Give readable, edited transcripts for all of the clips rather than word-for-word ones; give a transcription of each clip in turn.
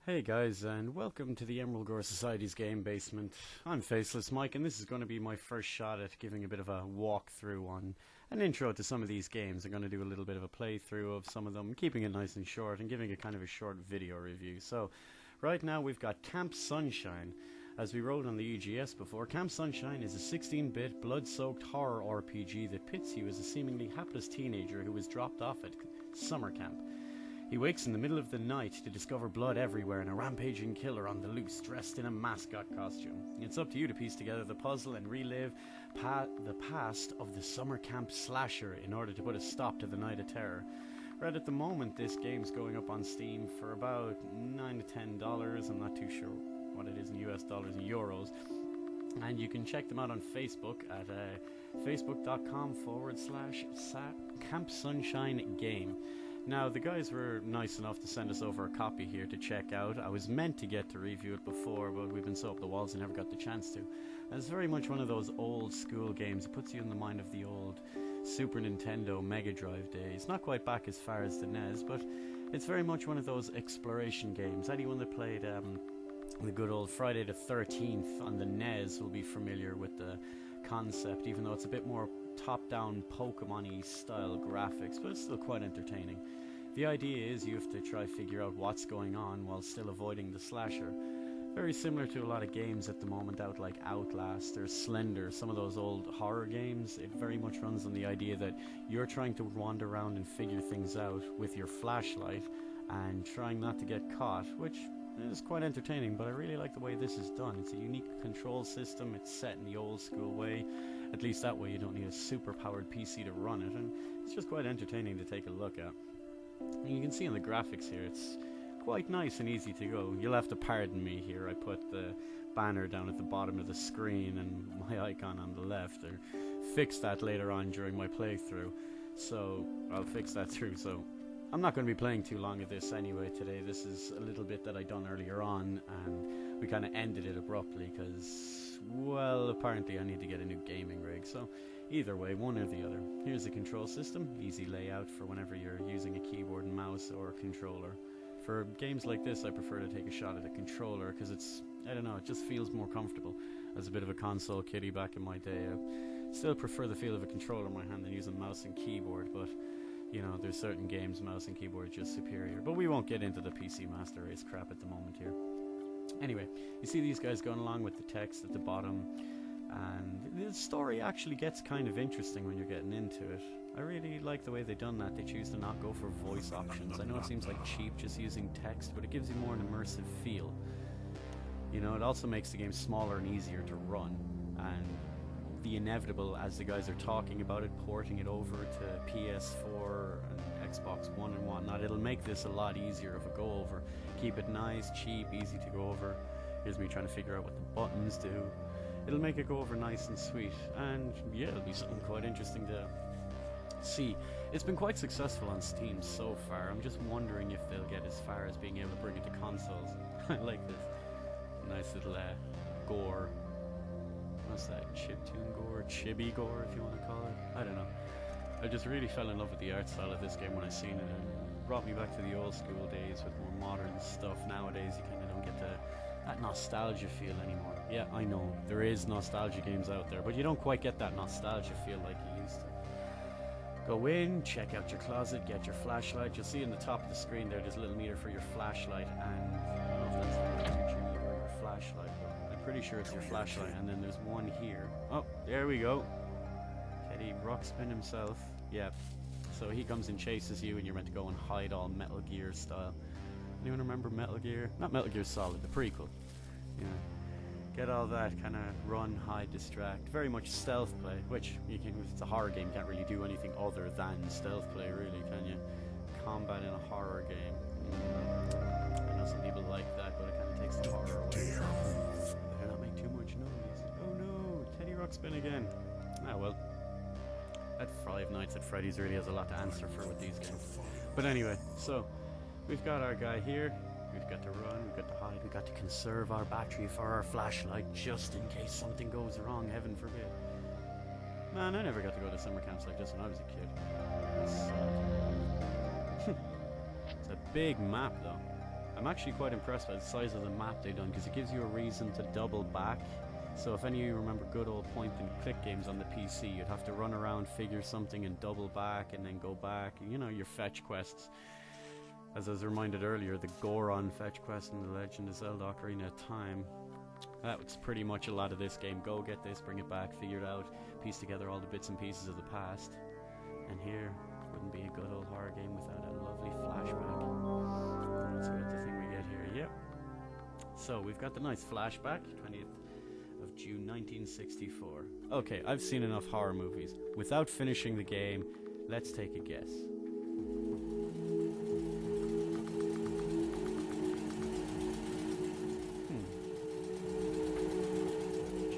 Hey guys, and welcome to the Emerald Gore Society's game basement. I'm Faceless Mike, and this is going to be my first shot at giving a bit of a walkthrough on an intro to some of these games. I'm going to do a little bit of a playthrough of some of them, keeping it nice and short, and giving it kind of a short video review. So, right now we've got Camp Sunshine. As we wrote on the EGS before, Camp Sunshine is a 16-bit, blood-soaked horror RPG that pits you as a seemingly hapless teenager who was dropped off at summer camp. He wakes in the middle of the night to discover blood everywhere and a rampaging killer on the loose, dressed in a mascot costume. It's up to you to piece together the puzzle and relive the past of the summer camp slasher in order to put a stop to the night of terror. Right at the moment, this game's going up on Steam for about $9 to $10. I'm not too sure what it is in US dollars and euros. And you can check them out on Facebook at facebook.com/Camp Sunshine Game. Now, the guys were nice enough to send us over a copy here to check out. I was meant to get to review it before, but we've been so up the walls I never got the chance to. And it's very much one of those old school games. It puts you in the mind of the old Super Nintendo Mega Drive days. Not quite back as far as the NES, but it's very much one of those exploration games. Anyone that played the good old Friday the 13th on the NES will be familiar with the concept, even though it's a bit more top-down Pokemon-y style graphics, but it's still quite entertaining. The idea is you have to try figure out what's going on while still avoiding the slasher. Very similar to a lot of games at the moment out, like Outlast or Slender, some of those old horror games. It very much runs on the idea that you're trying to wander around and figure things out with your flashlight and trying not to get caught, which is quite entertaining, but I really like the way this is done. It's a unique control system. It's set in the old school way. At least that way you don't need a super powered PC to run it, and it's just quite entertaining to take a look at. And you can see in the graphics here, it's quite nice and easy to go. You'll have to pardon me here. I put the banner down at the bottom of the screen and my icon on the left. Or fix that later on during my playthrough, so I'll fix that through. So I'm not going to be playing too long of this anyway today. This is a little bit that I done earlier on, and we kind of ended it abruptly because, well, apparently I need to get a new gaming rig. So either way, one or the other. Here's the control system. Easy layout for whenever you're using a keyboard and mouse or a controller. For games like this, I prefer to take a shot at a controller because it's, I don't know, it just feels more comfortable. As a bit of a console kiddie back in my day, I still prefer the feel of a controller in my hand than using mouse and keyboard, but you know, there's certain games mouse and keyboard are just superior. But we won't get into the PC Master Race crap at the moment here. Anyway, you see these guys going along with the text at the bottom, and the story actually gets kind of interesting when you're getting into it. I really like the way they've done that. They choose to not go for voice options. I know it seems like cheap just using text, but it gives you more an immersive feel. You know, it also makes the game smaller and easier to run, and the inevitable, as the guys are talking about it, porting it over to PS4 and Xbox One and whatnot, it'll make this a lot easier of a go over. Keep it nice, cheap, easy to go over. Here's me trying to figure out what the buttons do. It'll make it go over nice and sweet, and yeah, it'll be something quite interesting to see. It's been quite successful on Steam so far. I'm just wondering if they'll get as far as being able to bring it to consoles. I like this nice little gore. What's that? Chiptune gore? Chibi gore, if you want to call it? I don't know. I just really fell in love with the art style of this game when I seen it, and it brought me back to the old school days with more modern stuff. Nowadays you kind of don't get that nostalgia feel anymore. Yeah, I know, there is nostalgia games out there, but you don't quite get that nostalgia feel like you used to. Go in, check out your closet, get your flashlight. You'll see in the top of the screen there's a little meter for your flashlight, and I don't know if that's the energy meter or your flashlight, but pretty sure it's your flashlight. And then there's one here. Oh, there we go. Teddy Ruxpin himself. Yeah. So he comes and chases you, and you're meant to go and hide all Metal Gear style. Anyone remember Metal Gear? Not Metal Gear Solid, the prequel. Yeah. Get all that kind of run, hide, distract. Very much stealth play, which you can, if it's a horror game, you can't really do anything other than stealth play, really, can you? Combat in a horror game. I know some people like that, but it kind of takes the horror away. Too much noise. Oh no, Teddy Ruxpin again. Ah well, that Five Nights at Freddy's really has a lot to answer for with these games. But anyway, so we've got our guy here. We've got to run, we've got to hide, we've got to conserve our battery for our flashlight just in case something goes wrong, heaven forbid. Man, I never got to go to summer camps like this when I was a kid. That's sad. It's a big map though. I'm actually quite impressed by the size of the map they've done, because it gives you a reason to double back. So if any of you remember good old point and click games on the PC, you'd have to run around, figure something and double back and then go back. You know, your fetch quests. As I was reminded earlier, the Goron fetch quest in The Legend of Zelda Ocarina of Time. That's pretty much a lot of this game. Go get this, bring it back, figure it out, piece together all the bits and pieces of the past. And here wouldn't be a good old horror game without a lovely flashback. Let's get the thing we get here. Yep. So we've got the nice flashback, 20th of June 1964. Okay, I've seen enough horror movies. Without finishing the game, let's take a guess.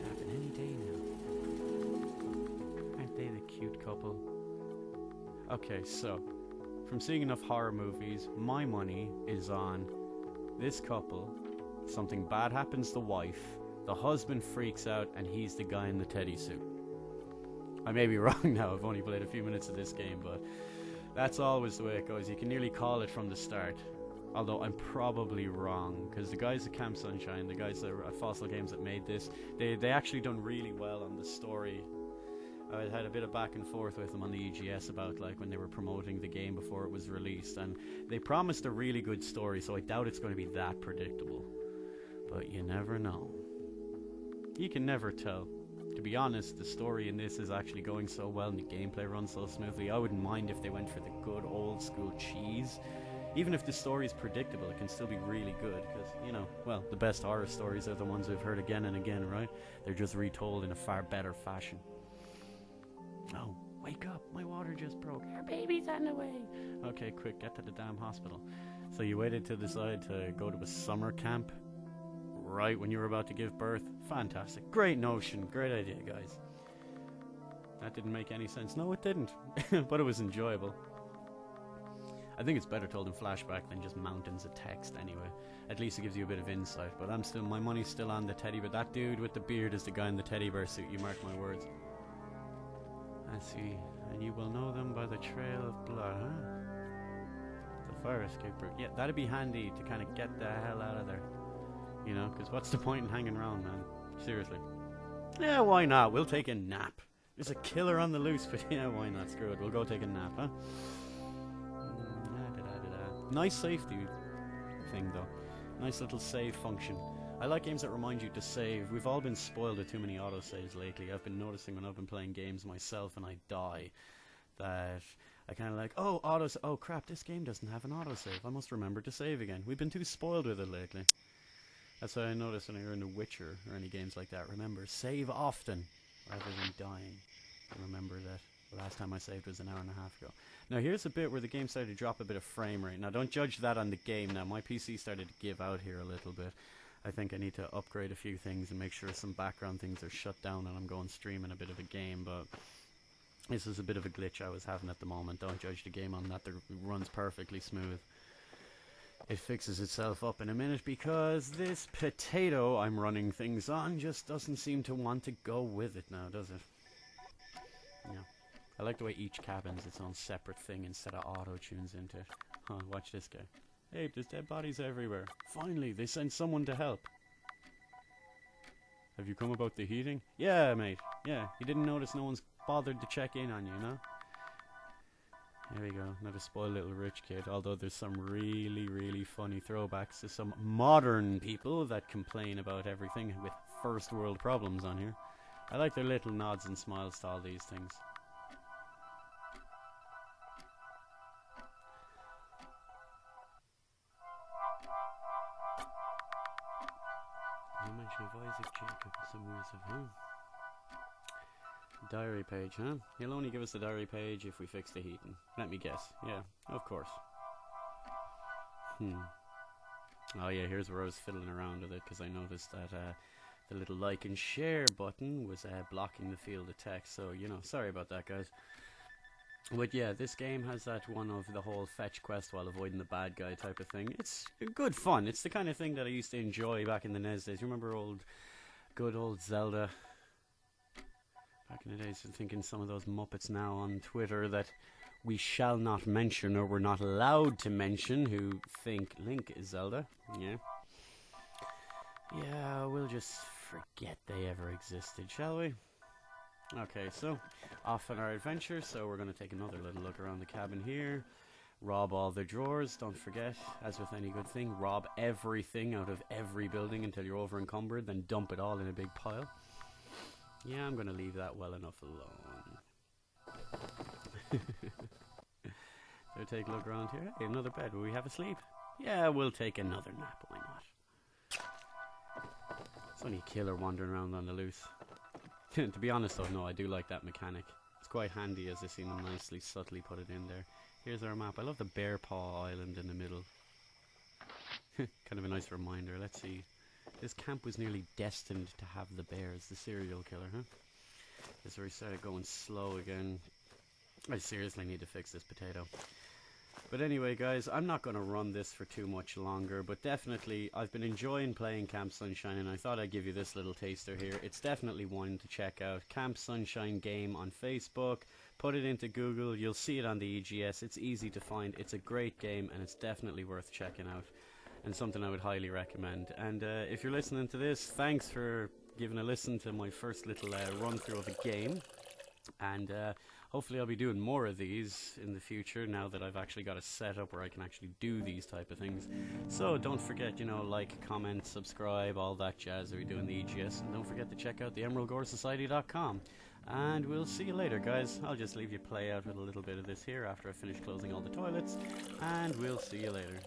Happen any day now. Aren't they the cute couple? Okay, so from seeing enough horror movies, my money is on this couple. Something bad happens to the wife. The husband freaks out, and he's the guy in the teddy suit. I may be wrong now, I've only played a few minutes of this game, but that's always the way it goes. You can nearly call it from the start. Although I'm probably wrong, because the guys at Camp Sunshine, the guys at Fossil Games that made this, they actually done really well on the story. I had a bit of back and forth with them on the EGS about like when they were promoting the game before it was released, and they promised a really good story, so I doubt it's going to be that predictable. But you never know. You can never tell. To be honest, the story in this is actually going so well and the gameplay runs so smoothly, I wouldn't mind if they went for the good old school cheese. Even if the story is predictable, it can still be really good, because, you know, well, the best horror stories are the ones we've heard again and again, right? They're just retold in a far better fashion. Oh, wake up, my water just broke. Our baby's on the way. Okay, quick, get to the damn hospital. So you waited to decide to go to a summer camp right when you were about to give birth? Fantastic. Great notion. Great idea, guys. That didn't make any sense. No, it didn't. But it was enjoyable. I think it's better told in flashback than just mountains of text anyway. At least it gives you a bit of insight. But my money's still on the teddy bear. That dude with the beard is the guy in the teddy bear suit. You mark my words. I see. And you will know them by the trail of blood, huh? The fire escape route. Yeah, that'd be handy to kind of get the hell out of there. You know, because what's the point in hanging around, man? Seriously. Yeah, why not? We'll take a nap. There's a killer on the loose, but yeah, why not? Screw it. We'll go take a nap, huh? Nice safety thing, though. Nice little save function. I like games that remind you to save. We've all been spoiled with too many autosaves lately. I've been noticing when I've been playing games myself and I die, that I kind of like, oh, oh crap, this game doesn't have an autosave. I must remember to save again. We've been too spoiled with it lately. That's what I noticed when you're in The Witcher or any games like that. Remember, save often rather than dying. I remember that the last time I saved was an hour and a half ago. Now here's a bit where the game started to drop a bit of frame rate. Now don't judge that on the game. Now my PC started to give out here a little bit. I think I need to upgrade a few things and make sure some background things are shut down and I'm going streaming a bit of a game, but this is a bit of a glitch I was having at the moment. Don't judge the game on that. It runs perfectly smooth. It fixes itself up in a minute because this potato I'm running things on just doesn't seem to want to go with it now, does it? Yeah. I like the way each cabin's its own separate thing instead of auto-tunes into it. Huh, watch this guy. Hey, there's dead bodies everywhere. Finally, they sent someone to help. Have you come about the heating? Yeah, mate. Yeah, you didn't notice no one's bothered to check in on you, no? There we go, not a spoiled little rich kid, although there's some really, really funny throwbacks to some modern people that complain about everything with first world problems on here. I like their little nods and smiles to all these things. You mention of Isaac Jacob somewhere of home. Diary page, huh? He'll only give us the diary page if we fix the heating. Let me guess. Yeah, of course. Oh yeah, here's where I was fiddling around with it, because I noticed that the little like and share button was blocking the field of text, so, you know, sorry about that, guys. But yeah, this game has that one of the whole fetch quest while avoiding the bad guy type of thing. It's good fun. It's the kind of thing that I used to enjoy back in the NES days. You remember good old Zelda? Back in the days, I'm thinking some of those Muppets now on Twitter that we shall not mention, or we're not allowed to mention, who think Link is Zelda. Yeah. Yeah, we'll just forget they ever existed, shall we? Okay, so off on our adventure. So we're going to take another little look around the cabin here. Rob all the drawers. Don't forget, as with any good thing, rob everything out of every building until you're over encumbered, then dump it all in a big pile. Yeah, I'm going to leave that well enough alone. So take a look around here. Hey, another bed. Will we have a sleep? Yeah, we'll take another nap. Why not? It's only a killer wandering around on the loose. To be honest though, no, I do like that mechanic. It's quite handy as I seen them nicely, subtly put it in there. Here's our map. I love the Bear Paw Island in the middle. Kind of a nice reminder. Let's see. This camp was nearly destined to have the bears, the serial killer, huh? This is where he started going slow again. I seriously need to fix this potato. But anyway, guys, I'm not going to run this for too much longer, but definitely I've been enjoying playing Camp Sunshine, and I thought I'd give you this little taster here. It's definitely one to check out. Camp Sunshine game on Facebook. Put it into Google. You'll see it on the EGS. It's easy to find. It's a great game, and it's definitely worth checking out, and something I would highly recommend. And if you're listening to this, thanks for giving a listen to my first little run-through of a game. And hopefully I'll be doing more of these in the future now that I've actually got a setup where I can actually do these type of things. So don't forget, you know, like, comment, subscribe, all that jazz that we do in the EGS. And don't forget to check out the emeraldgoresociety.com. And we'll see you later, guys. I'll just leave you play out with a little bit of this here after I finish closing all the toilets. And we'll see you later.